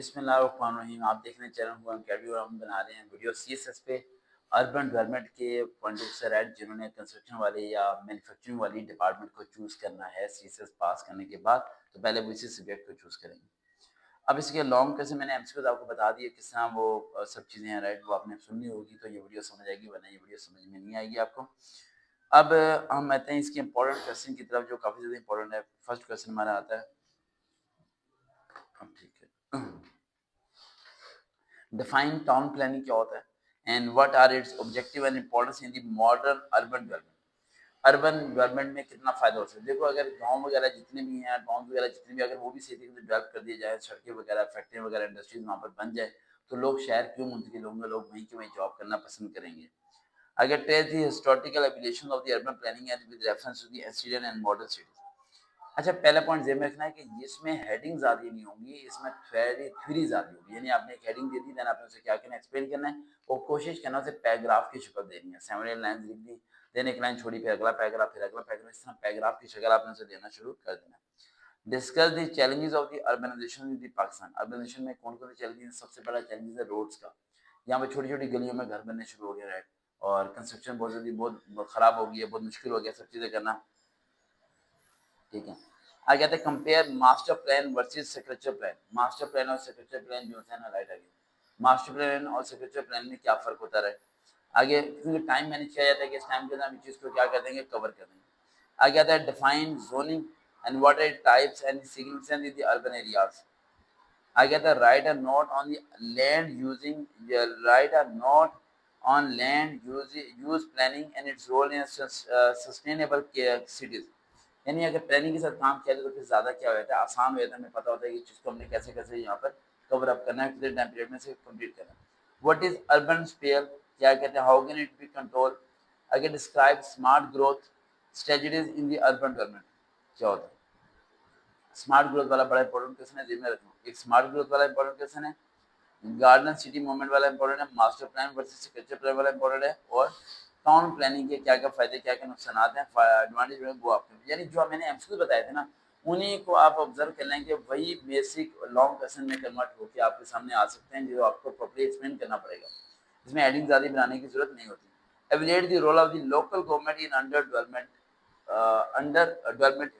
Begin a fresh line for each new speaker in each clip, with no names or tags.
بسم اللہ الرحمن الرحیم. آپ دیکھ رہے ہیں چینل ہوا کیڈیو اور ہم بنا رہے ہیں ویڈیو سی ایس ایس پہ اربن ڈیولپمنٹ کے پوائنٹ آف سے رائٹ جنہوں نے کنسٹرکشن والے یا مینوفیکچرنگ والی ڈپارٹمنٹ کو چوز کرنا ہے سی ایس ایس پاس کرنے کے بعد تو پہلے وہ اسی سبجیکٹ کو چوز کریں گے. اب اس کے لانگ کیسے میں نے ایم سی کیوز آپ کو بتا دیے کس طرح وہ سب چیزیں ہیں رائٹ وہ آپ نے سننی ہوگی تو یہ ویڈیو سمجھ آئے گی ورنہ یہ ویڈیو سمجھ میں نہیں آئے گی آپ کو. اب ہم آتے ہیں اس کے امپورٹنٹ کویسچن کی طرف جو کافی زیادہ امپورٹنٹ ہے. فرسٹ کویسچن ہمارا آتا ہے ٹھیک ہے ڈیفائن ٹاؤن پلاننگ کیا ہوتا ہے and what are its objective and importance in the modern urban development. Urban development میں کتنا فائدہ ہو سکتا ہے. دیکھو اگر گاؤں وغیرہ جتنے بھی ہیں ٹاؤن وغیرہ جتنے بھی اگر وہ بھی صحیح طریقے سے ڈیولپ کر دیے جائے سڑکیں وغیرہ فیکٹری وغیرہ انڈسٹریز وہاں پر بن جائے تو لوگ شہر کیوں منتقل ہوں گے, لوگ وہیں کے وہیں جاب کرنا پسند کریں گے. اگر tell the historical evolution of the urban planning and with reference to the institute and modern cities. اچھا پہلا پوائنٹ ذہن میں رکھنا ہے کہ اس میں ہیڈنگ زیادہ نہیں ہوں گی, اس میں تھیوری زیادہ ہوگی. یعنی آپ نے ایک ہیڈنگ دے دی دین آپ نے اسے کیا کرنا ہے ایکسپلین کرنا ہے اور کوشش کرنا اسے پیراگراف کی شکل دینی ہے. 7 لائنز لکھ دی دین ایک لائن چھوڑی پھر اگلا پیراگراف پھر اگلا پیراگراف, اس طرح پیراگراف کی شکل آپ نے اسے دینا شروع کر دینا. Discuss the challenges of the urbanisation in the Pakistan. Urbanisation میں کون کون سے چیلنجز ہیں؟ سب سے بڑا چیلنجز ہے روڈز کا. یہاں پہ چھوٹی چھوٹی گلیوں میں گھر بننے شروع ہو گئے رائٹ اور کنسٹرکشن بہت خراب ہو گئی ہے, بہت مشکل ہو گیا سب چیزیں کرنا. ٹھیک ہے آگے کہتے ہیں compare master plan versus structure plan. Master plan اور سیکریچر پلان جو ہے نا رائٹ آگے ماسٹر پلان اور سیکریچر پلان میں کیا فرق ہوتا ہے. آگے کیونکہ ٹائم مینیج کیا جاتا ہے کہ اس ٹائم کے اندر ہم اس چیز کو کیا کر دیں گے کور کر دیں گے. آگے آتا ہے define zoning and what are types and significance in the urban areas. آگے آتا ہے write a note on the land using write a note on land use planning and its role in sustainable cities. یعنی اگر planning کے ساتھ کام کیا جائے تو پھر زیادہ کیا ہو جاتا ہے آسان ہو جاتا ہے, ہمیں پتہ ہوتا ہے کہ اس چیز کو ہم نے کیسے کیسے یہاں پر کور اپ کرنا ہے, کتنے ٹائم پیریڈ میں سے کمپلیٹ کرنا ہے. واٹ از اربن اسپیئر کیا کہتے ہیں, how can it be control. اگر describe smart growth strategies in the urban development کیا ہوتا ہے. اسمارٹ گروتھ والا بڑا امپورٹنٹ کویشچن ہے, ذہن میں رکھنا. ایک اسمارٹ گروتھ والا امپورٹنٹ کویشچن ہے, گارڈن سٹی موومنٹ والا امپورٹنٹ ہے, master plan versus structure plan والا امپورٹنٹ ہے, اور ٹاؤن پلاننگ کے کیا کیا فائدے کیا کیا نقصانات ہیں ایڈوانٹیج وہ آپ کے. یعنی جو میں نے ایم سی کیو بتائے تھے نا انہیں کو آپ آبزرو کر لیں کہ وہی بیسک لانگ کویشچن میں کنورٹ ہو کے آپ کے سامنے آ سکتے ہیں جو آپ کو پراپرلی ایکسپلین کرنا پڑے گا. اس میں ایڈنگ زیادہ بنانے کی ضرورت نہیں ہوتی. Evaluate the role of the local government in under development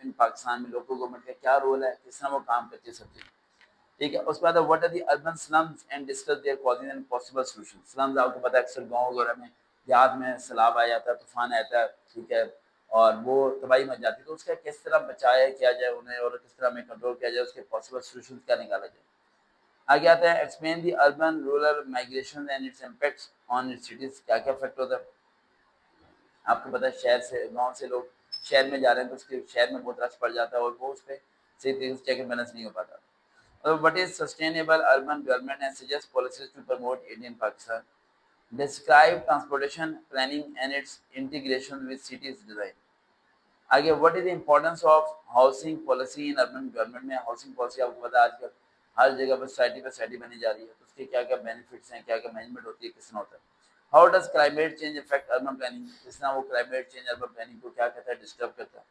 in Pakistan میں لوکل گورنمنٹ کا کیا رول ہے, کس طرح وہ کام کرتی ہے سب چیز. ٹھیک ہے اس کے بعد what are the urban slums and discuss their causes and possible solution. Slums آپ کو پتہ ہے اکثر گاؤں وغیرہ میں دیہات میں سیلاب آ جاتا ہے, طوفان آتا ہے, ٹھیک ہے, اور وہ تباہی مچ جاتی ہے, تو اس کا کس طرح بچایا کیا جائے انہیں اور کس طرح میں کنٹرول کیا جائے, اس کے پاسبل سولوشن کیا نکالا جائے. آگے آتا ہے explain the urban rural migration and its impacts on its cities. کیا کیا افیکٹ ہوتا ہے آپ کو پتہ ہے, شہر سے گاؤں سے لوگ شہر میں جا رہے ہیں تو اس کے شہر میں بہت رش پڑ جاتا ہے اور وہ اس پہ صحیح طریقے سے چیک اینڈ بیلنس نہیں ہو پاتا. What is sustainable urban development and suggest policies to promote it in Pakistan. Describe transportation planning and its integration with cities design. آگے what is the importance of housing policy in urban development میں housing policy آپ کو پتا آج کل ہر جگہ پر society بنی جا رہی ہے تو اس کے کیا کیا بینیفٹس ہیں, کیا کیا مینجمنٹ ہوتی ہے, کس طرح ہوتا ہے. How does climate change affect urban planning. جس طرح وہ climate change urban planning کو کیا کہتا ہے ڈسٹرب کرتا ہے,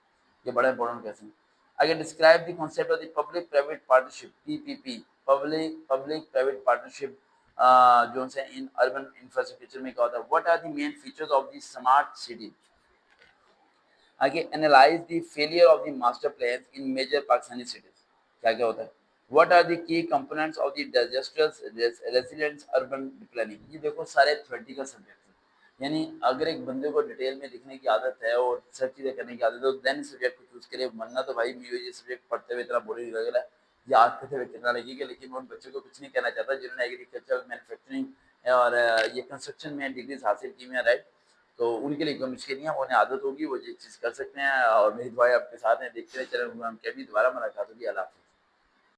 یہ بڑا امپورٹنٹ کیسے ہیں. Again, describe the concept of the public-private partnership (PPP), public-private partnership, جو سے in urban infrastructure میں کیا ہوتا ہے. What are the main features of the smart city? Again, analyze the failure of the master plans in major Pakistani cities. کیا کیا ہوتا ہے. What are the key components of the disastrous resilient urban planning. یہ دیکھو سارے theoretical subject. یعنی اگر ایک بندے کو ڈیٹیل میں لکھنے کی عادت ہے اور سب چیزیں کرنے کی عادت ہے تو دین سبجیکٹ کو چوز کرے, ورنہ تو بھائی مجھے یہ سبجیکٹ پڑھتے ہوئے اتنا بورنگ لگ رہا ہے, یاد کرتے ہوئے کتنا لگے گا. لیکن میں ان بچوں کو کچھ نہیں کہنا چاہتا جنہوں نے ایگریکلچر مینوفیکچرنگ اور یہ کنسٹرکشن میں ڈگریز حاصل کی ہیں رائٹ, تو ان کے لیے کوئی مشکل نہیں ہے, انہیں عادت ہوگی وہ یہ چیز کر سکتے ہیں. اور میری دعائیں آپ کے ساتھ ہیں, دیکھتے رہے چلیں ہم کبھی دوبارہ ملاقات ہوگی. اللہ حافظ.